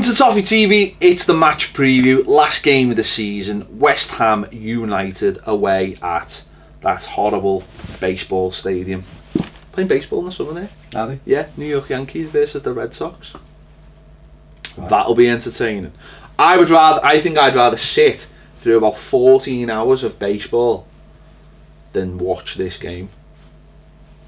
Welcome to Toffee TV. It's the match preview, last game of the season. West Ham United away at that horrible baseball stadium. Playing baseball in the summer there. Are they? Yeah, New York Yankees versus the Red Sox. Right. That'll be entertaining. I think I'd rather sit through about 14 hours of baseball than watch this game.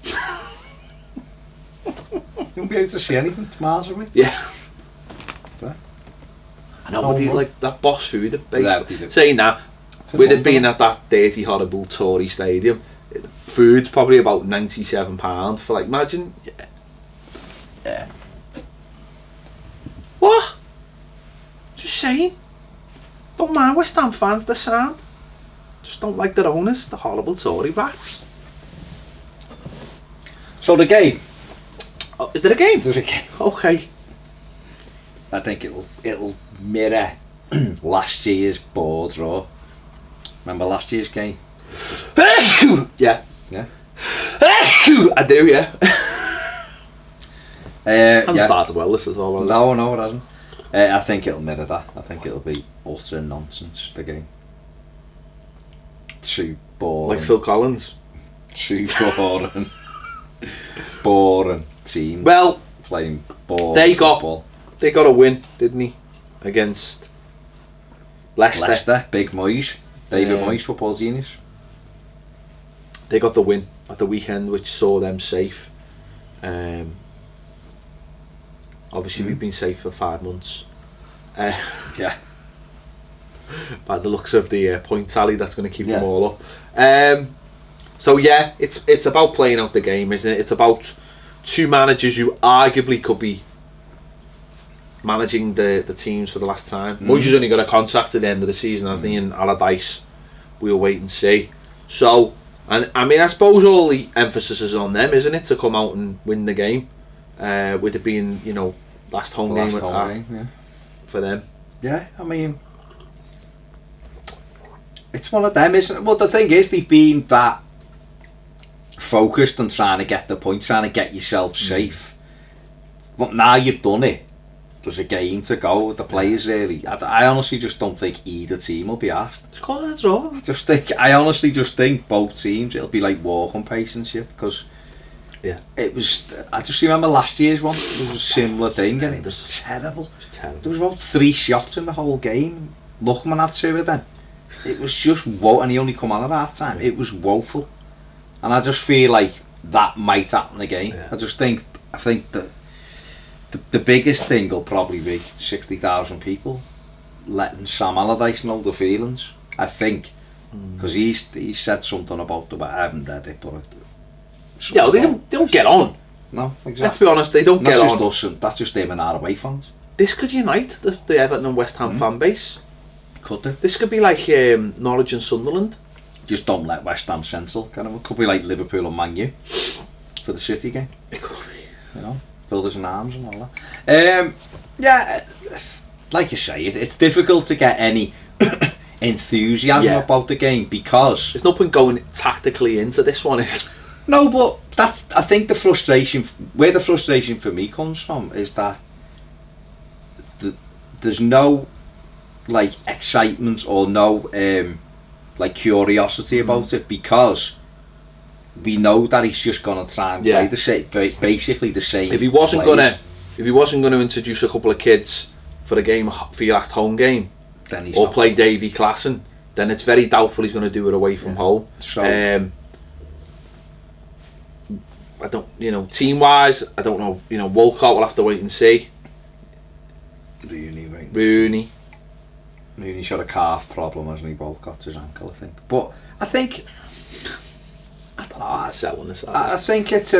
You won't be able to see anything miles away. Yeah. I know, but like that boss food at baseball. Saying that, with it being at that dirty, horrible Tory stadium, food's probably about £97 for like, imagine. Yeah. What? Just saying. Don't mind West Ham fans, the sound. Just don't like their owners, the horrible Tory rats. So the game. Oh, is there a game? There's a game. Okay. I think it'll mirror last year's ball draw. Remember last year's game? Yeah. Yeah. I do, yeah. Hasn't yeah. started well, this is all. No, it hasn't. I think it'll mirror that. I think it'll be utter nonsense, the game. Too boring. Like Phil Collins. Too boring. Boring team. Well, playing ball. They got a win, didn't he? Against Leicester. Big Moyes. David Moyes, football genius. They got the win at the weekend, which saw them safe. Obviously, we've been safe for 5 months. Yeah. By the looks of the point tally, that's going to keep them all up. So yeah, it's about playing out the game, isn't it? It's about two managers who arguably could be managing the teams for the last time. Moyes has only got a contract at the end of the season, hasn't he? And Allardyce, we'll wait and see. So, and I mean, I suppose all the emphasis is on them, isn't it, to come out and win the game, with it being, last home game for them. Yeah, I mean, it's one of them, isn't it? Well, the thing is, they've been that focused on trying to get the point, trying to get yourself safe. But now you've done it. There's a game to go with the players, really. I honestly just don't think either team will be asked. Just call it a draw. I honestly just think both teams, it'll be like walking pace and shit, because it was. I just remember last year's one. It was a similar thing, and it was terrible. There was about 3 shots in the whole game. Lookman had 2 of them. It was just woe, and he only come on at half time. It was woeful, and I just feel like that might happen again. Yeah. I think that the biggest thing will probably be 60,000 people letting Sam Allardyce know the feelings. I think, because he said something about the. I haven't read it, but they don't get on. No, exactly. Let's be honest, they don't get on. That's just them and our away fans. This could unite the Everton and West Ham fan base. Could it? This could be like Norwich and Sunderland. Just don't let West Ham central. It could be like Liverpool and Man U for the City game. It could be. Builders and arms and all that. Yeah, like you say, it's difficult to get any enthusiasm about the game, because there's no point going tactically into this one, is there? No, but I think the frustration for me comes from is that there's no like excitement or no like curiosity about it, because we know that he's just gonna try and play basically the same. If he wasn't gonna introduce a couple of kids for a game, for your last home game, then he's play Davy Klaassen, then it's very doubtful he's going to do it away from home. So I don't, team wise, I don't know. Walcott will have to wait and see. Rooney's got a calf problem, hasn't he? Walcott's his ankle, I think. But I think. I don't know. Selling this. I think it's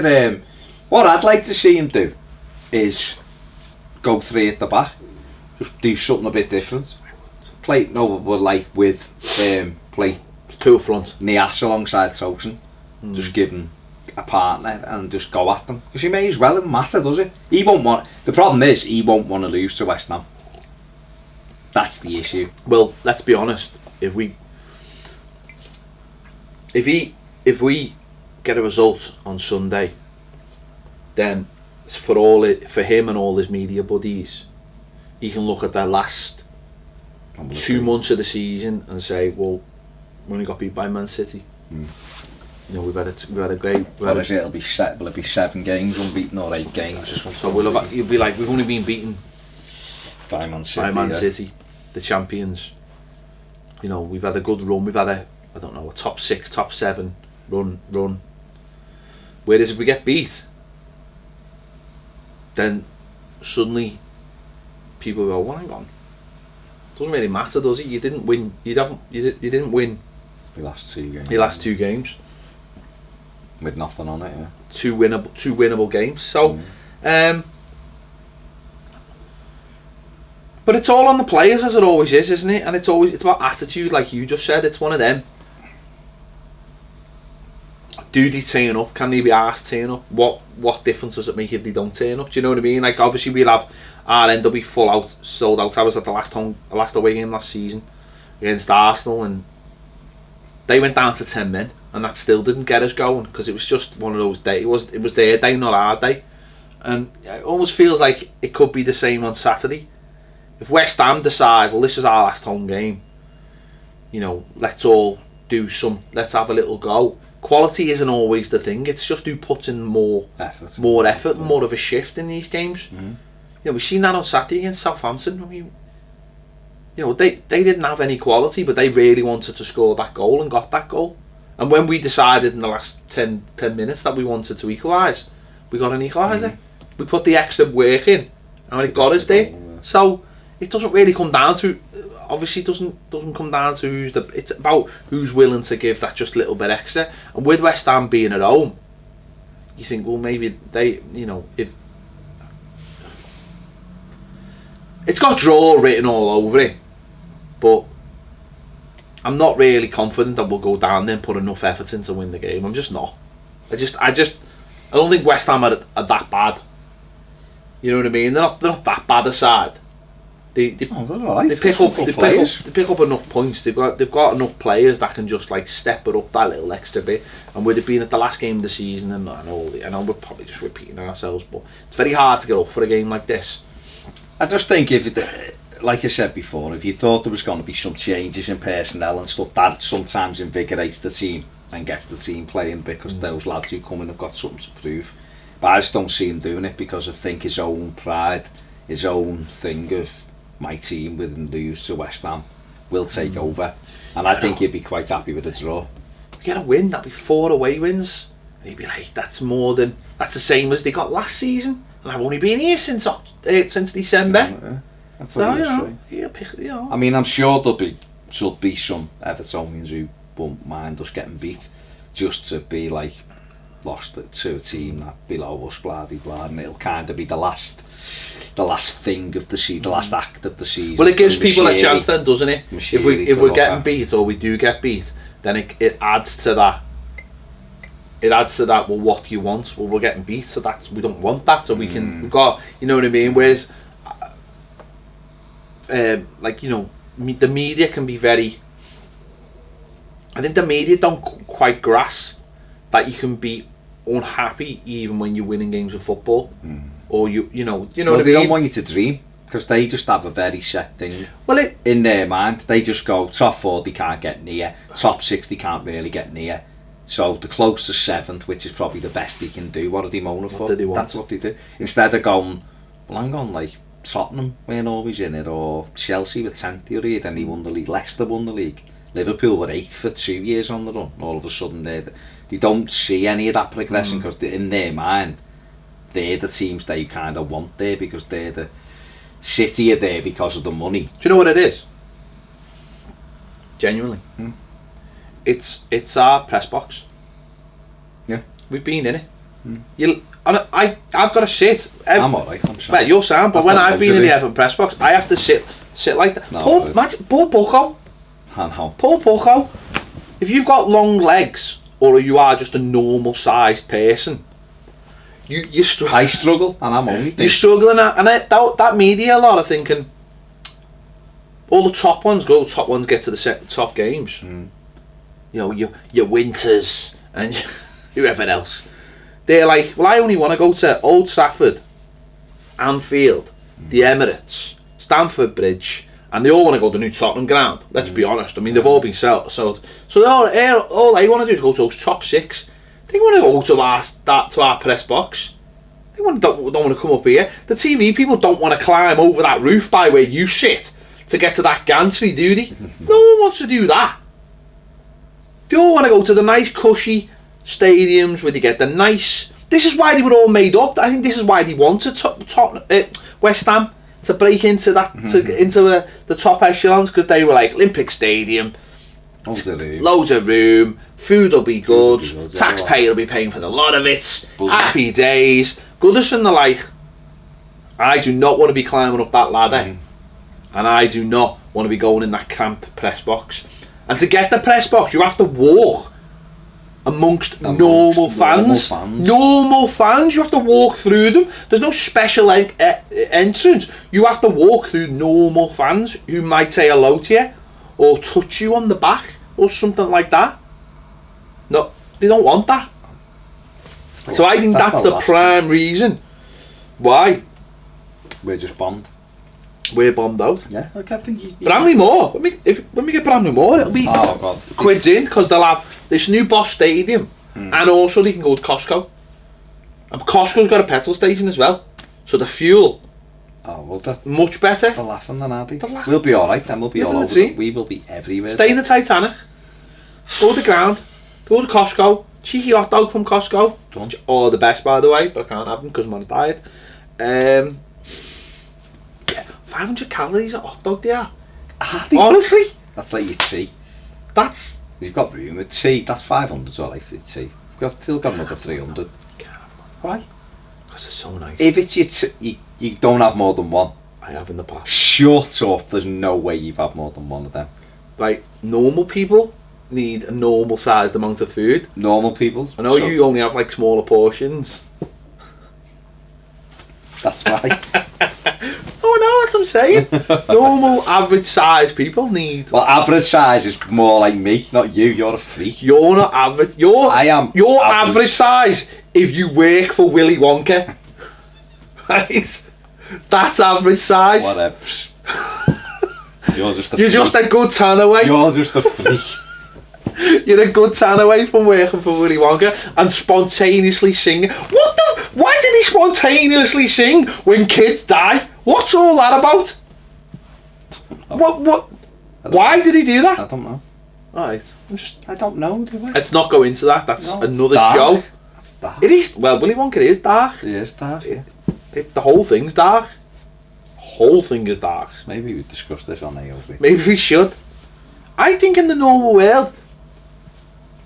what I'd like to see him do is go 3 at the back, just do something a bit different. Play with play 2 up front. Nias alongside Tosin, just give him a partner and just go at them. Because he may as well. It doesn't matter, does it? He won't want. The problem is he won't want to lose to West Ham. That's the issue. Well, let's be honest. If we get a result on Sunday, then for him and all his media buddies, you can look at the last 2 months of the season and say, well, we only got beat by Man City. You know, we've had a great. Will it be 7 games unbeaten or 8 games or something? So you'll be like, we've only been beaten by Man City, the champions. You know, we've had a good run. We've had a top 6, top 7 run. Whereas if we get beat, then suddenly people go, well, hang on. Doesn't really matter, does it? You didn't win. You didn't win. Your last 2 games. Your last 2 games. With nothing on it, yeah. 2 winnable games. So, but it's all on the players, as it always is, isn't it? And it's about attitude, like you just said. It's one of them. Do they turn up? Can they be asked to turn up? What difference does it make if they don't turn up? Do you know what I mean? Like, obviously we'll have our end will be full out, sold out. I was at the last away game last season against Arsenal, and they went down to 10 men, and that still didn't get us going because it was just one of those days. It was their day, not our day, and it almost feels like it could be the same on Saturday. If West Ham decide, well, this is our last home game, you know, let's have a little go. Quality isn't always the thing. It's just who puts in more effort, more of a shift in these games. You know, we've seen that on Saturday against Southampton. I mean, you know, they didn't have any quality, but they really wanted to score that goal and got that goal. And when we decided in the last 10 minutes that we wanted to equalise, we got an equaliser. We put the extra work in, and it got us there. So it doesn't really come down to. Obviously, it doesn't come down to it's about who's willing to give that just little bit extra. And with West Ham being at home, you think, well, maybe they, you know, if it's got draw written all over it, but I'm not really confident that we'll go down there and put enough effort in to win the game. I'm just not. I don't think West Ham are that bad. You know what I mean? They're not that bad aside. They pick up enough points. They've got enough players that can just like step it up that little extra bit. And with it being at the last game of the season, and I know we're probably just repeating ourselves, but it's very hard to get up for a game like this. I just think like I said before, if you thought there was going to be some changes in personnel and stuff, that sometimes invigorates the team and gets the team playing because those lads who come in have got something to prove. But I just don't see him doing it because I think his own pride, his own thing of my team with him lose to West Ham will take over, and I think he'd be quite happy with a draw. We get a win, that'd be 4 away wins, and he'd be like, that's the same as they got last season, and I've only been here since December. That's what I mean, I'm sure there'll be some Evertonians who won't mind us getting beat just to be like lost to a team that below us, blah de blah, and it'll kind of be the last thing of the season, the last act of the season. Well, it gives people a chance then, doesn't it? If we're getting beat or we do get beat, then it adds to that. It adds to that. Well, what do you want? Well, we're getting beat, so we don't want that. So we've got, you know what I mean. Whereas, like, you know, the media can be very. I think the media don't quite grasp that you can be unhappy even when you're winning games of football, or you know what I mean. They don't want you to dream because they just have a very set thing. Well, in their mind, they just go top 4 they can't get near, top 6 they can't really get near. So the closest 7th, which is probably the best they can do, what are they moaning for? That's what they do. Instead of going, well, hang on, like Tottenham weren't always in it, or Chelsea were 10th the other year, then they won the league. Leicester won the league. Liverpool were 8th for 2 years on the run. All of a sudden, they don't see any of that progression because in their mind, they're the teams they kind of want there because they're the City are there because of the money. Do you know what it is? Genuinely, it's our press box. Yeah, we've been in it. I've got to sit. I'm alright. I'm sorry. Well, you're sound, but when I've been in the Everton press box, I have to sit like that. Poor Bucko. Poor Bucko. If you've got long legs, or you are just a normal sized person, you struggle. I struggle, and I'm only. You're struggling, and that media a lot are thinking. All the top ones get to the top games. You know, your Winters and whoever else. They're like, well, I only want to go to Old Trafford, Anfield, the Emirates, Stamford Bridge, and they all want to go to the new Tottenham ground. Let's be honest. I mean, they've all been sold. So all they want to do is go to those top 6. They want to go to our press box. They don't want to come up here. The TV people don't want to climb over that roof by where you sit to get to that gantry, do they? No one wants to do that. They all want to go to the nice cushy stadiums where they get the nice... This is why they were all made up. I think this is why they wanted West Ham to break into that into the top echelons, because they were like Olympic Stadium, loads of room, food will be good, taxpayer will be paying for a lot of it, happy days. Goodison are like, I do not want to be climbing up that ladder, and I do not want to be going in that cramped press box. And to get the press box, you have to walk amongst normal fans. Normal fans, you have to walk through them. There's no special entrance. You have to walk through normal fans who might say hello to you or touch you on the back or something like that. No, they don't want that. So I think that's the prime reason why we're just bombed. We're bombed out. Yeah, I think Bramley Moore. When we get Bramley Moore, it'll be quids in, because they'll have this new Bosch Stadium, and also they can go to Costco. And Costco's got a petrol station as well, so the fuel. That's much better. They're laughing then, aren't they? We'll be all right then. We'll be all over. We will be everywhere. Stay in the Titanic. Go to the ground. Go to Costco. Cheeky hot dog from Costco. All the best, by the way, but I can't have them because I'm on a diet. 500 calories a hot dog there. Honestly, that's like your tea. We've got room with tea. That's 500 alright for your tea. We've still got another 300. Why? Because it's so nice. If it's your you don't have more than one. I have in the past. Shut up. There's no way you've had more than one of them. Right, normal people need a normal sized amount of food. Normal people. I know you only have like smaller portions. That's why. Oh no, that's what I'm saying. Normal, average size people need... Well, average size is more like me, not you. You're a freak. You're not average. I am. You're average size if you work for Willy Wonka. Right? That's average size. Whatever. You're just a good tan away. You're just a freak. You're a good tan away from working for Willy Wonka and spontaneously singing. Why did he spontaneously sing when kids die? What's all that about? What? Why did he do that? I don't know. Alright. I don't know, do I? Let's not go into that. That's another dark. show. That's dark. It is. Well, Willy Wonka is dark. It is dark, yeah. The whole thing's dark. Whole thing is dark. Maybe we discuss this on AOB. Maybe we should. I think in the normal world,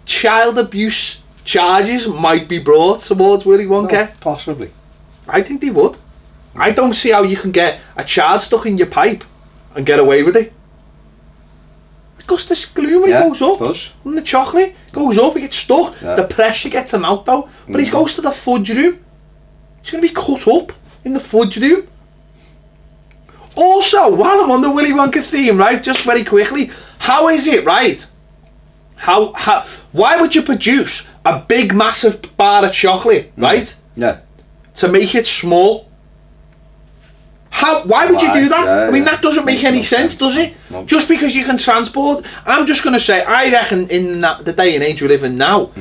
child abuse charges might be brought towards Willy Wonka. Well, possibly. I think they would. I don't see how you can get a child stuck in your pipe and get away with it. Because the glue goes up. It does. And the chocolate goes up, he gets stuck. Yeah. The pressure gets him out though. But he goes to the fudge room. He's going to be cut up in the fudge room. Also, while I'm on the Willy Wonka theme, right, just very quickly, how is it, right? Why would you produce a big, massive bar of chocolate, right? Yeah. To make it small? Why would you do that? Yeah, I mean, that doesn't make any sense, does it? No. Just because you can transport. I'm just going to say, I reckon in the day and age we live in now,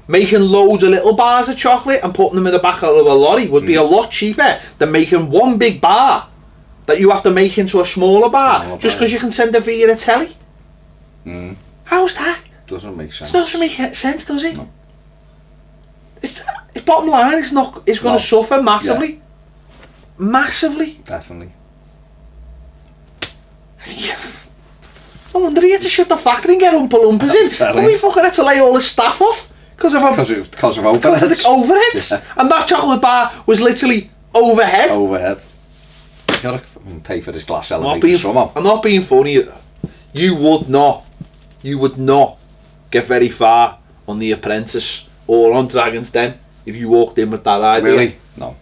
making loads of little bars of chocolate and putting them in the back of a lorry would be a lot cheaper than making one big bar that you have to make into a smaller bar just because you can send it via a telly. How's that? Doesn't make sense. It doesn't make sense, does it? No. It's bottom line. It's going to suffer massively. Yeah. Massively. Definitely. Yeah. No wonder he had to shut the factory and get Oompa Loompas in. And we fucking had to lay all the staff off because of overheads. Because of the overheads. Yeah. And that chocolate bar was literally overhead. Overhead. You gotta pay for this glass elevator somehow. I'm not being funny. You would not get very far on The Apprentice or on Dragon's Den if you walked in with that idea. Really? No.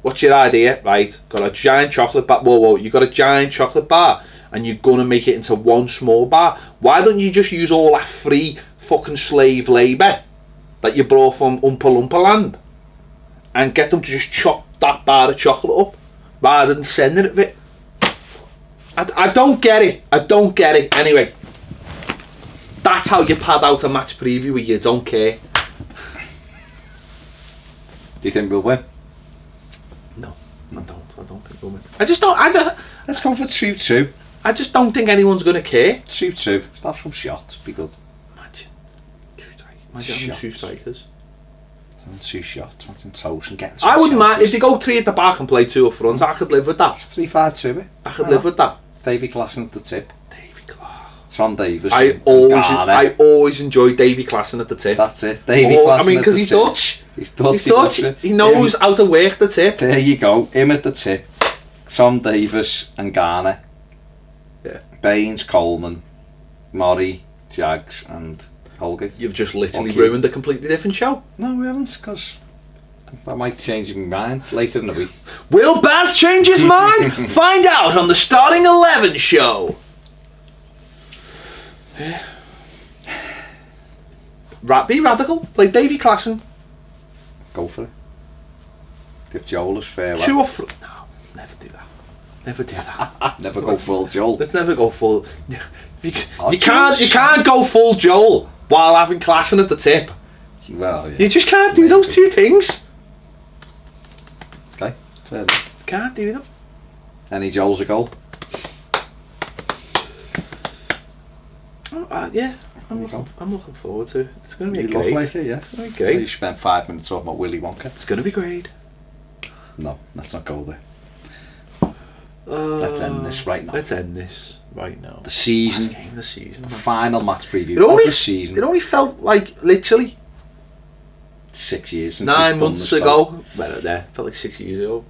What's your idea? Right, got a giant chocolate bar. Whoa, you got a giant chocolate bar and you're gonna make it into one small bar. Why don't you just use all that free fucking slave labour that you brought from Oompa Loompa land and get them to just chop that bar of chocolate up rather than sending it. I don't get it. I don't get it. Anyway, that's how you pad out a match preview where you don't care. Do you think we'll win? No, I don't think we'll win. I just don't. Let's go for 2-2. I just don't think anyone's going to care. 2-2. Let's have some shots. Be good. Imagine having 2 strikers. 2 shots. Wanting toast and getting. I wouldn't mind if they go 3 at the back and play 2 up front. I could live with that. 3-5-2. I could live with that. Davy Klassen at the tip. Davy Klassen. Tom Davis. I always enjoy Davy Klassen at the tip. That's it. Davy Klassen. I mean, because he's Dutch. He's Dutch. He knows how to work the tip. There you go. Him at the tip. Tom Davis and Garner. Yeah. Baines, Coleman, Murray, Jags and Holgate. You've just literally ruined a completely different show. No, we haven't, because I might change my mind later in the week. Will Baz change his mind? Find out on the Starting 11 show. Be radical. Play Davy Klassen. Go for it. Give Joel his farewell. 2 off. No, never do that. Never do that. Never go full Joel. Let's never go full. You can't go full Joel while having Klassen at the tip. Well, yeah. You just can't do those 2 things. Okay, fair enough. Can't do them. Any Joel's a goal? Yeah, I'm looking forward to it. It's going to be great. Like it, yeah. It's going to be great. You spent 5 minutes talking about Willy Wonka. It's going to be great. No, let's not go there. Let's end this right now. Let's end this right now. The season. Last game of the season. Final match preview of the season. It only felt like literally 6 years since 9 months ago. Well, there felt like 6 years ago.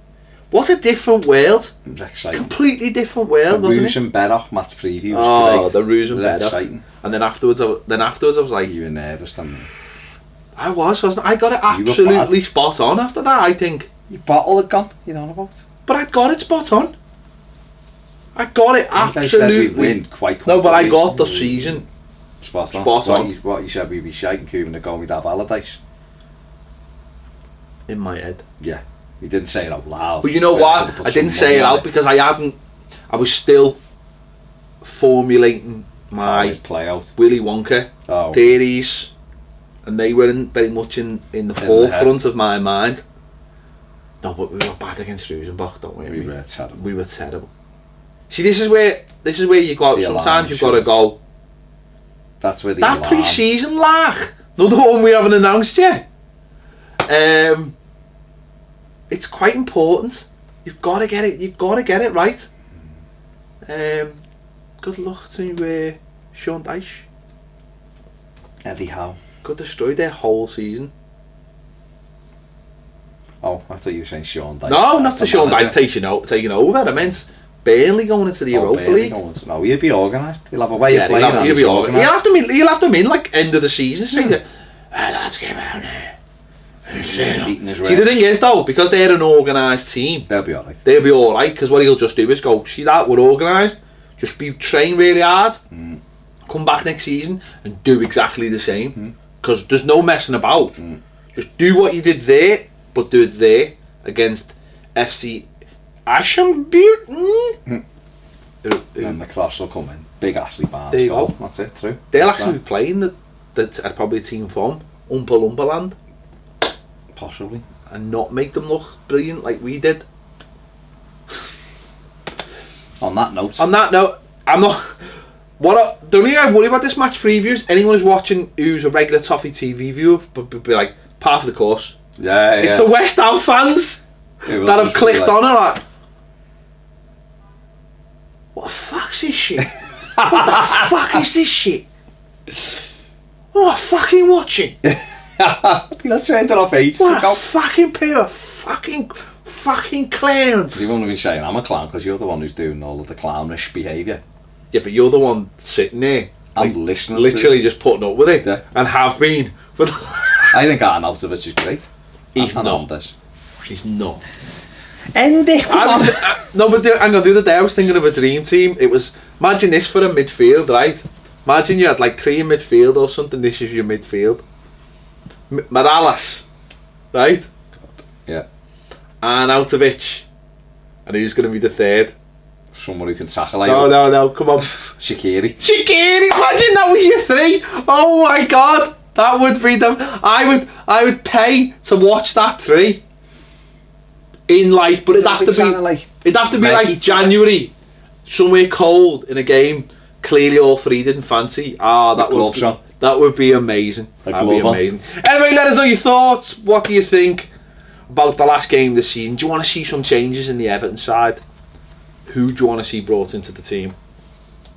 What a different world! It was exciting. Completely different world, the wasn't Roos it? and Beddock match preview was great. The Roos and Beddock. Exciting. And then afterwards, I was like, you were nervous, didn't you? I wasn't I? I got it absolutely spot on after that. I think your bottle had gone. You know about? But I got it spot on. I got it absolutely. Said we'd win quite no, but I got the season spot on. What you said, we'd be shaking Cuban to go, we'd have Allardyce. In my head. Yeah. You didn't say it out loud. But you know what? I didn't say it out because I was still formulating my play out Willy Wonka theories, and they were very much in the forefront of my mind. No, but we were bad against Rosenbach, don't we? We were terrible. We were terrible. See, this is where you got. Sometimes you've got to go. That's where that pre-season lag. Another one we haven't announced yet. It's quite important. You've got to get it. You've got to get it right. Good luck to Sean Dyche. Eddie Howe. Could destroy their whole season. Oh, I thought you were saying Sean Dyche. No, not to Sean Dyche taking over. I meant Burnley going into the Europa League. No, he'll be organised. He'll have a way of playing. He'll be organised. He'll have them in like end of the season. So let's get out there. See, the thing is though, because they're an organised team, they'll be alright. They'll be alright, because what he'll just do is go, see that, we're organised, just train really hard, come back next season and do exactly the same, because there's no messing about. Just do what you did there, but do it there against FC Ashenbury. Then the cross will come in. Big Ashley Barnes. There you go. That's it. Through. They'll actually be playing probably a team from Umpa-Lumpa-land. Possibly. And not make them look brilliant like we did. On that note, I'm not. The only thing I worry about this match previews, anyone who's watching who's a regular Toffee TV viewer, but be like, part of the course. Yeah. It's the West Ham fans that have clicked on and like, what the fuck's this shit? What the fuck is this shit? What am I fucking watching? I turned it off ages ago. What a fucking pair of fucking clowns. You wouldn't have been saying I'm a clown because you're the one who's doing all of the clownish behaviour. Yeah, but you're the one sitting there. I'm listening. Literally just putting up with it. Yeah. And have been. But I think Arnautovic is great. He's not. He's not. End it. No, but the other day I was thinking of a dream team. It was, imagine this for a midfield, right? Imagine you had like 3 in midfield or something. This is your midfield. Morales, right? Yeah. Arnautovic, And who's going to be the third? Someone who can tackle. No, come on. Shaqiri, imagine that was your 3. Oh my god, that would be them. I would pay to watch that 3. In like, but it'd have to be like January, somewhere cold in a game. Clearly, all 3 didn't fancy. That would be amazing. That'd be amazing. Anyway, let us know your thoughts. What do you think about the last game this season? Do you want to see some changes in the Everton side? Who do you want to see brought into the team?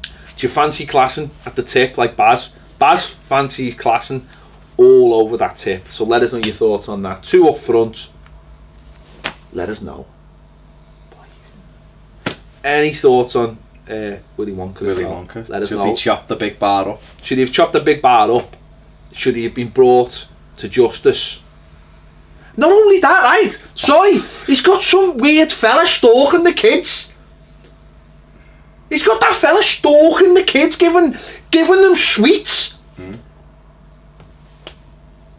Do you fancy Klassen at the tip like Baz? Baz fancies Klassen all over that tip. So let us know your thoughts on that. 2 up front. Let us know. Any thoughts on Willy Wonka? Let us know. Should he chop the big bar up? Should he have chopped the big bar up? Should he have been brought to justice? Not only that, right? Sorry, he's got some weird fella stalking the kids. He's got that fella stalking the kids, giving them sweets.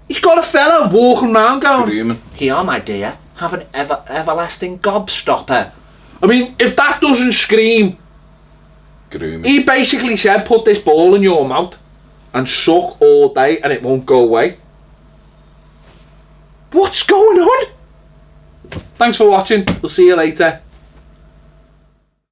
He's got a fella walking around going, "Here, my dear, have an everlasting gobstopper." I mean, if that doesn't scream, grooming. He basically said, put this ball in your mouth and suck all day and it won't go away. What's going on? Thanks for watching. We'll see you later.